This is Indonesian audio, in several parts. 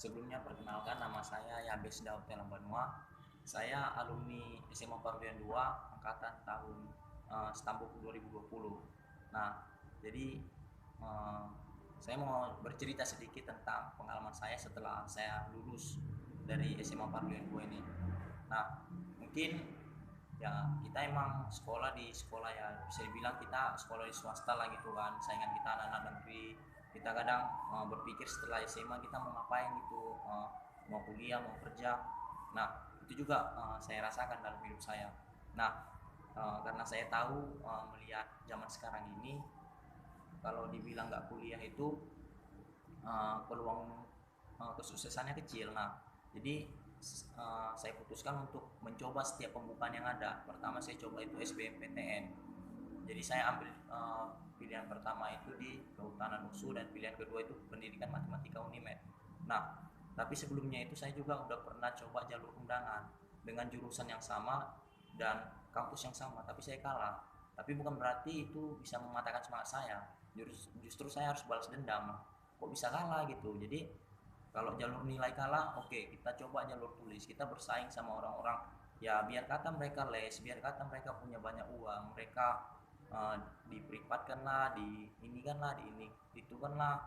Sebelumnya perkenalkan, nama saya Yabes Daud Banua. Saya alumni SMA Parlian 2 angkatan tahun Stambuk 2020. Nah, jadi eh, saya mau bercerita sedikit tentang pengalaman saya setelah saya lulus dari SMA Parlian 2 ini. Nah, mungkin ya kita emang sekolah di sekolah, ya bisa dibilang kita sekolah di swasta lah gitu kan, saingan kita anak-anak negeri. Kita kadang berpikir setelah SMA kita mau ngapain gitu, mau kuliah mau kerja. Nah, itu juga saya rasakan dalam hidup saya. Nah, karena saya tahu, melihat zaman sekarang ini, kalau dibilang nggak kuliah itu peluang kesuksesannya kecil. Nah, jadi saya putuskan untuk mencoba setiap pembukaan yang ada. Pertama saya coba itu SBMPTN. Jadi saya ambil pilihan pertama itu di Kehutanan USU dan pilihan kedua itu Pendidikan Matematika Unimed. Nah, tapi sebelumnya itu saya juga udah pernah coba jalur undangan dengan jurusan yang sama dan kampus yang sama, tapi saya kalah. Tapi bukan berarti itu bisa mematahkan semangat saya. Justru saya harus balas dendam. Kok bisa kalah gitu. Jadi kalau jalur nilai kalah, oke, kita coba jalur tulis. Kita bersaing sama orang-orang. Ya biar kata mereka les, biar kata mereka punya banyak uang, mereka uh, diprivatkan lah, di ini kan lah, di ini itu kan lah.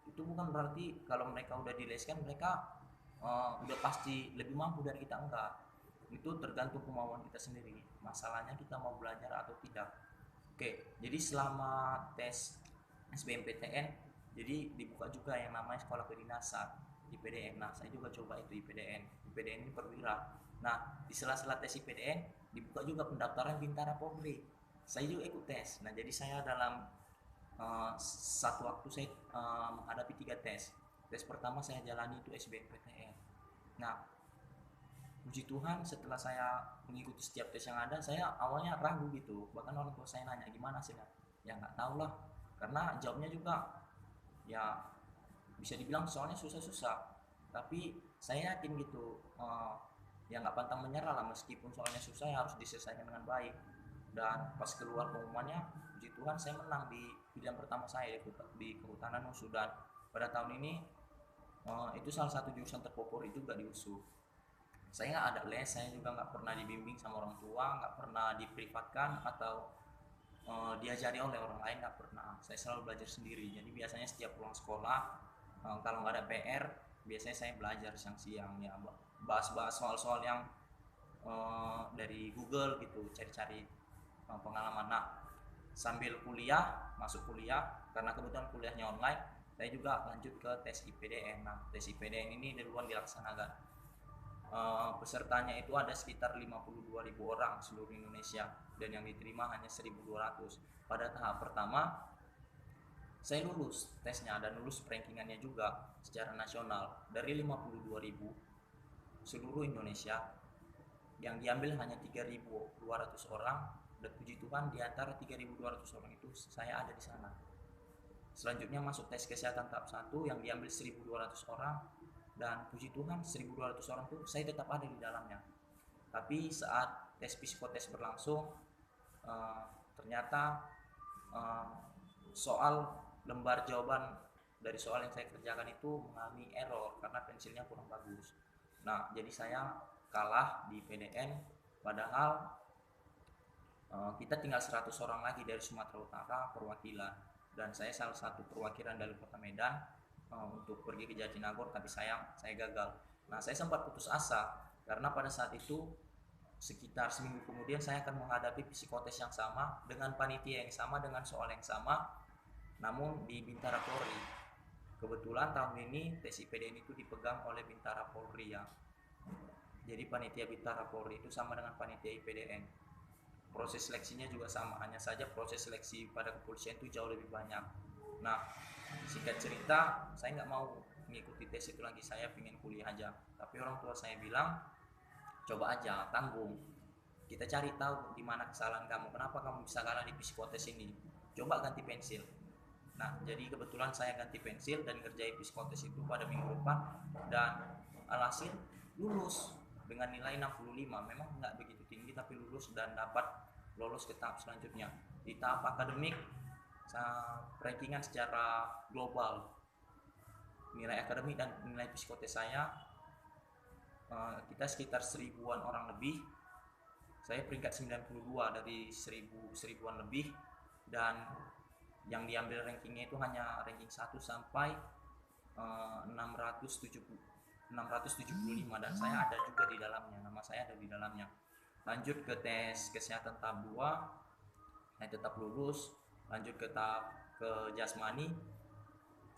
Itu bukan berarti kalau mereka udah dileskan mereka udah pasti lebih mampu dari kita, enggak. Itu tergantung kemauan kita sendiri. Masalahnya kita mau belajar atau tidak. Oke, jadi selama tes SBMPTN, jadi dibuka juga yang namanya sekolah kedinasan, IPDN. Nah, saya juga coba itu IPDN. IPDN ini perwira. Nah, di sela-sela tes IPDN dibuka juga pendaftaran Bintara Polri. Saya juga ikut tes. Nah, jadi saya dalam satu waktu saya menghadapi tiga tes. Tes pertama saya jalani itu SBMPTN. Nah, puji Tuhan setelah saya mengikuti setiap tes yang ada, saya awalnya ragu gitu. Bahkan orang tua saya nanya gimana sih, Kak? Ya nggak tahu lah, karena jawabnya juga ya bisa dibilang soalnya susah-susah. Tapi saya yakin gitu, ya nggak pantang menyerah lah, meskipun soalnya susah ya harus diselesaikan dengan baik. Dan pas keluar pengumumannya, puji Tuhan saya menang di pilihan pertama saya di Kehutanan USU. Dan pada tahun ini itu salah satu jurusan terpopuler juga di USU. Saya nggak ada les, saya juga nggak pernah dibimbing sama orang tua, nggak pernah diprivatkan atau diajari oleh orang lain, nggak pernah. Saya selalu belajar sendiri. Jadi biasanya setiap pulang sekolah, kalau nggak ada PR, biasanya saya belajar siang-siang ya, bahas-bahas soal-soal yang dari Google gitu, cari-cari pengalaman. Nah, sambil kuliah, masuk kuliah, karena kebetulan kuliahnya online, saya juga lanjut ke tes IPDN. Nah, tes IPDN ini duluan dilaksanakan. Pesertanya itu ada sekitar 52.000 orang seluruh Indonesia, dan yang diterima hanya 1.200. Pada tahap pertama saya lulus tesnya dan lulus rankingannya juga secara nasional. Dari 52.000 seluruh Indonesia, yang diambil hanya 3.200 orang, dan puji Tuhan di antara 3.200 orang itu saya ada di sana. Selanjutnya masuk tes kesehatan tahap 1 yang diambil 1.200 orang, dan puji Tuhan 1.200 orang itu saya tetap ada di dalamnya. Tapi saat tes psikotes berlangsung, eh, ternyata eh, soal lembar jawaban dari soal yang saya kerjakan itu mengalami error karena pensilnya kurang bagus. Nah, jadi saya kalah di PDN, padahal kita tinggal 100 orang lagi dari Sumatera Utara perwakilan, dan saya salah satu perwakilan dari Kota Medan untuk pergi ke Jatinangor, tapi sayang saya gagal. Nah, saya sempat putus asa karena pada saat itu sekitar seminggu kemudian saya akan menghadapi psikotes yang sama dengan panitia yang sama dengan soal yang sama, namun di Bintara Polri. Kebetulan tahun ini tes IPDN itu dipegang oleh Bintara Polri ya. Jadi panitia Bintara Polri itu sama dengan panitia IPDN. Proses seleksinya juga sama, hanya saja proses seleksi pada kepolisian itu jauh lebih banyak. Nah, singkat cerita, saya nggak mau mengikuti tes itu lagi, saya pengen kuliah aja. Tapi orang tua saya bilang, coba aja, tanggung. Kita cari tahu di mana kesalahan kamu, kenapa kamu bisa kalah di psikotes ini. Coba ganti pensil. Nah, jadi kebetulan saya ganti pensil dan ngerjain psikotes itu pada minggu depan, dan alhasil lulus dengan nilai 65. Memang nggak begitu tinggi tapi lulus dan dapat lolos ke tahap selanjutnya. Di tahap akademik, rankingan secara global nilai akademik dan nilai psikotes saya, kita sekitar 1000-an orang lebih. Saya peringkat 92 dari 1000-an lebih, dan yang diambil rankingnya itu hanya ranking 1 sampai 675, dan saya ada juga di dalamnya, nama saya ada di dalamnya. Lanjut ke tes kesehatan tahap 2, saya tetap lulus. Lanjut ke tahap ke jasmani,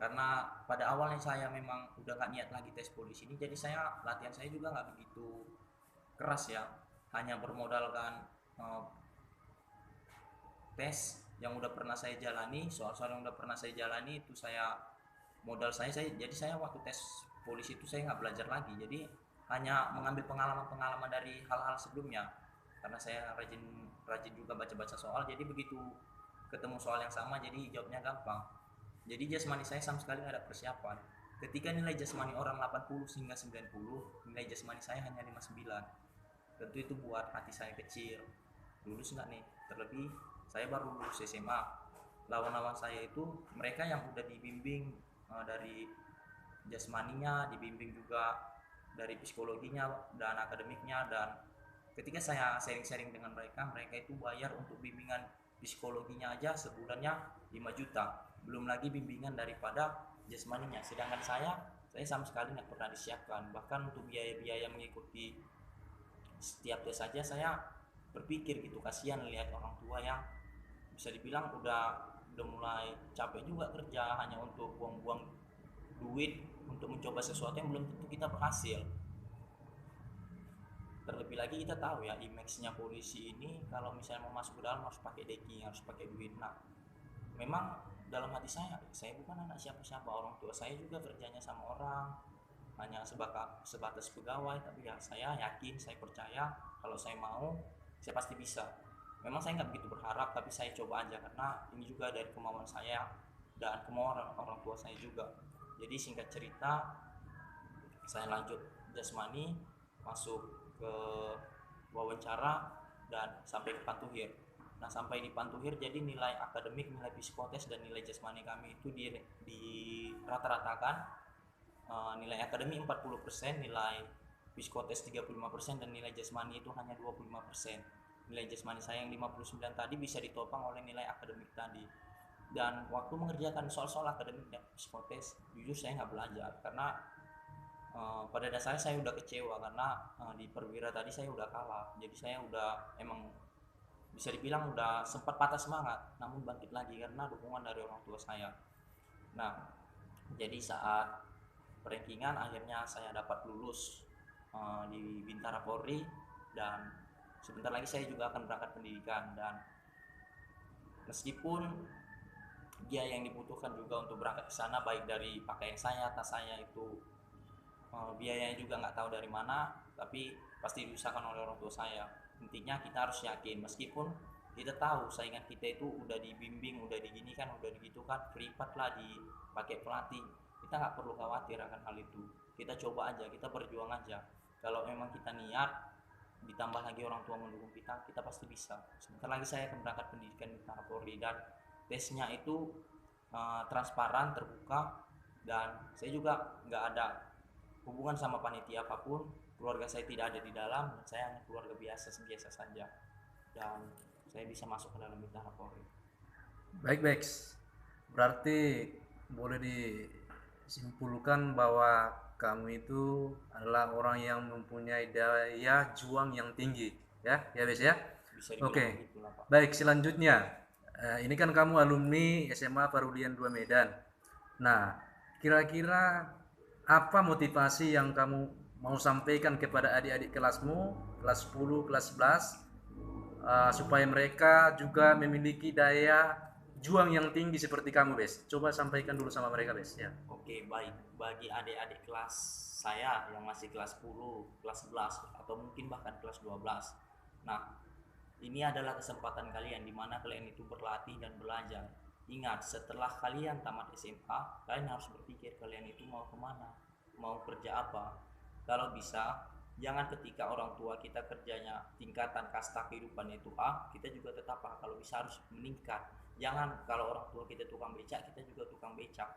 karena pada awalnya saya memang udah gak niat lagi tes polisi ini, jadi latihan saya juga gak begitu keras ya, hanya bermodalkan tes yang udah pernah saya jalani, soal-soal yang udah pernah saya jalani itu modal saya. Jadi saya waktu tes polisi itu saya nggak belajar lagi, jadi hanya mengambil pengalaman dari hal-hal sebelumnya, karena saya rajin juga baca-baca soal, jadi begitu ketemu soal yang sama jadi jawabnya gampang. Jadi jasmani saya sama sekali nggak ada persiapan. Ketika nilai jasmani orang 80 hingga 90, nilai jasmani saya hanya 59. Tentu itu buat hati saya kecil, lulus nggak nih? Terlebih saya baru lulus SMA. Lawan-lawan saya itu mereka yang udah dibimbing dari jasmaninya, dibimbing juga dari psikologinya dan akademiknya, dan ketika saya sharing-sharing dengan mereka itu bayar untuk bimbingan psikologinya aja sebulannya 5 juta, belum lagi bimbingan daripada jasmaninya. Sedangkan saya sama sekali nggak pernah disiapkan, bahkan untuk biaya-biaya mengikuti setiap tes saja saya berpikir gitu, kasihan lihat orang tua yang bisa dibilang udah mulai capek juga kerja hanya untuk buang-buang duit untuk mencoba sesuatu yang belum tentu kita berhasil. Terlebih lagi kita tahu ya, image-nya polisi ini kalau misalnya mau masuk ke dalam harus pakai decking, harus pakai duit. Nah, memang dalam hati saya bukan anak siapa-siapa, orang tua saya juga kerjanya sama orang, hanya sebatas pegawai, tapi ya saya yakin, saya percaya kalau saya mau, saya pasti bisa. Memang saya nggak begitu berharap, tapi saya coba aja karena ini juga dari kemauan saya dan kemauan orang tua saya juga. Jadi singkat cerita, saya lanjut jasmani, masuk ke wawancara dan sampai ke pantuhir. Nah, sampai di pantuhir jadi nilai akademik, nilai psikotes dan nilai jasmani kami itu di rata-ratakan. Nilai akademik 40%, nilai psikotes 35%, dan nilai jasmani itu hanya 25%. Nilai jasmani saya yang 59 tadi bisa ditopang oleh nilai akademik tadi. Dan waktu mengerjakan soal-soal akademik dan psikotes, jujur saya nggak belajar karena pada dasarnya saya udah kecewa karena di perwira tadi saya udah kalah. Jadi saya udah emang bisa dibilang udah sempat patah semangat, namun bangkit lagi karena dukungan dari orang tua saya. Nah, jadi saat rankingan akhirnya saya dapat lulus di Bintara Polri, dan sebentar lagi saya juga akan berangkat pendidikan. Dan meskipun biaya yang dibutuhkan juga untuk berangkat ke sana, baik dari pakaian saya, tas saya itu biayanya juga nggak tahu dari mana, tapi pasti diusahakan oleh orang tua saya. Intinya kita harus yakin, meskipun kita tahu saingan kita itu udah dibimbing, udah diginikan, udah digitukan, privat lah, dipakai pelatih, kita nggak perlu khawatir akan hal itu. Kita coba aja, kita berjuang aja. Kalau memang kita niat, ditambah lagi orang tua mendukung kita pasti bisa. Sebentar lagi saya akan berangkat pendidikan di Bintara Polri, dan tesnya itu transparan, terbuka, dan saya juga nggak ada hubungan sama panitia apapun, keluarga saya tidak ada di dalam, dan saya hanya keluarga biasa saja, dan saya bisa masuk ke dalam Bintara Polri. Baik, berarti boleh disimpulkan bahwa kamu itu adalah orang yang mempunyai daya juang yang tinggi, ya Bes ya. Oke. Baik, selanjutnya ini kan kamu alumni SMA Parulian 2 Medan. Nah, kira-kira apa motivasi yang kamu mau sampaikan kepada adik-adik kelasmu, kelas 10, kelas 11, supaya mereka juga memiliki daya juang yang tinggi seperti kamu, Bes? Coba sampaikan dulu sama mereka, Bes, ya. Oke, baik. Bagi adik-adik kelas saya yang masih kelas 10, kelas 11, atau mungkin bahkan kelas 12. Nah, ini adalah kesempatan kalian di mana kalian itu berlatih dan belajar. Ingat, setelah kalian tamat SMA, kalian harus berpikir kalian itu mau kemana, mau kerja apa. Kalau bisa, jangan ketika orang tua kita kerjanya tingkatan kasta kehidupannya itu A, kita juga tetap A. Kalau bisa harus meningkat. Jangan kalau orang tua kita tukang becak, kita juga tukang becak.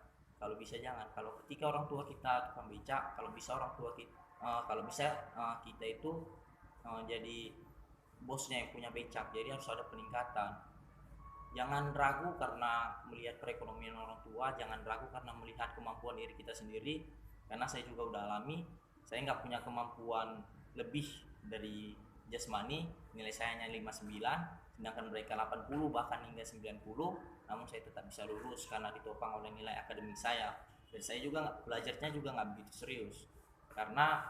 Kalau bisa jangan. Kalau ketika orang tua kita tukang becak, kalau bisa orang tua kita, kalau bisa kita itu jadi bosnya yang punya becak. Jadi harus ada peningkatan. Jangan ragu karena melihat perekonomian orang tua, jangan ragu karena melihat kemampuan diri kita sendiri. Karena saya juga udah alami, saya nggak punya kemampuan lebih dari jasmani, nilai saya hanya 59, sedangkan mereka 80 bahkan hingga 90, namun saya tetap bisa lulus karena ditopang oleh nilai akademik saya. Dan saya juga belajarnya juga nggak begitu serius, karena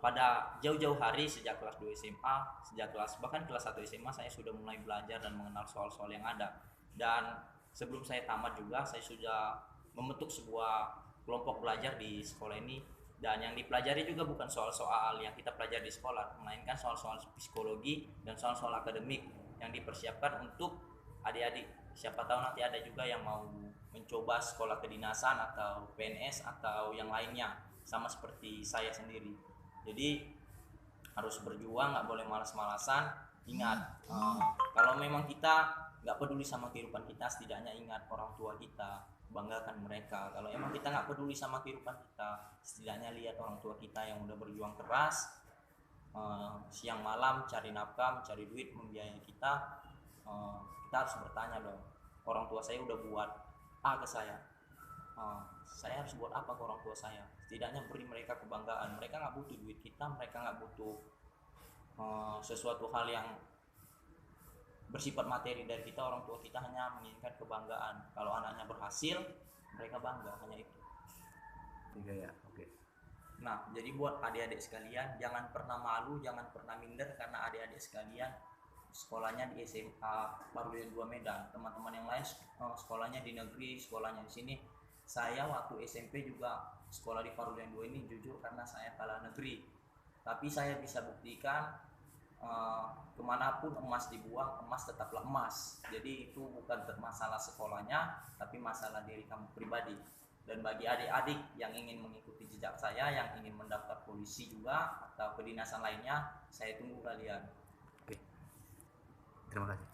pada jauh-jauh hari sejak kelas 2 SMA, sejak bahkan kelas 1 SMA saya sudah mulai belajar dan mengenal soal-soal yang ada. Dan sebelum saya tamat juga saya sudah membentuk sebuah kelompok belajar di sekolah ini, dan yang dipelajari juga bukan soal-soal yang kita pelajari di sekolah, melainkan soal-soal psikologi dan soal-soal akademik yang dipersiapkan untuk adik-adik. Siapa tahu nanti ada juga yang mau mencoba sekolah kedinasan atau PNS atau yang lainnya, sama seperti saya sendiri. Jadi harus berjuang, nggak boleh malas-malasan. Ingat, kalau memang kita nggak peduli sama kehidupan kita, setidaknya ingat orang tua kita, banggakan mereka. Kalau emang kita nggak peduli sama kehidupan kita, setidaknya lihat orang tua kita yang udah berjuang keras, siang malam cari nafkah, mencari duit, membiayai kita. Kita harus bertanya dong, orang tua saya udah buat A ke saya harus buat apa ke orang tua saya? Setidaknya beri mereka kebanggaan. Mereka nggak butuh duit kita, mereka nggak butuh sesuatu hal yang bersifat materi dari kita. Orang tua kita hanya menginginkan kebanggaan. Kalau anaknya berhasil, mereka bangga, hanya itu. Iya ya, oke. Nah, jadi buat adik-adik sekalian, jangan pernah malu, jangan pernah minder, karena adik-adik sekalian sekolahnya di SMA Parurian 2 Medan. Teman-teman yang lain sekolahnya di negeri, sekolahnya di sini. Saya waktu SMP juga sekolah di Parurian 2 ini, jujur karena saya kalah negeri. Tapi saya bisa buktikan kemanapun emas dibuang, emas tetaplah emas. Jadi itu bukan masalah sekolahnya, tapi masalah diri kamu pribadi. Dan bagi adik-adik yang ingin mengikuti jejak saya, yang ingin mendaftar polisi juga atau kedinasan lainnya, saya tunggu kalian. Oke. Terima kasih.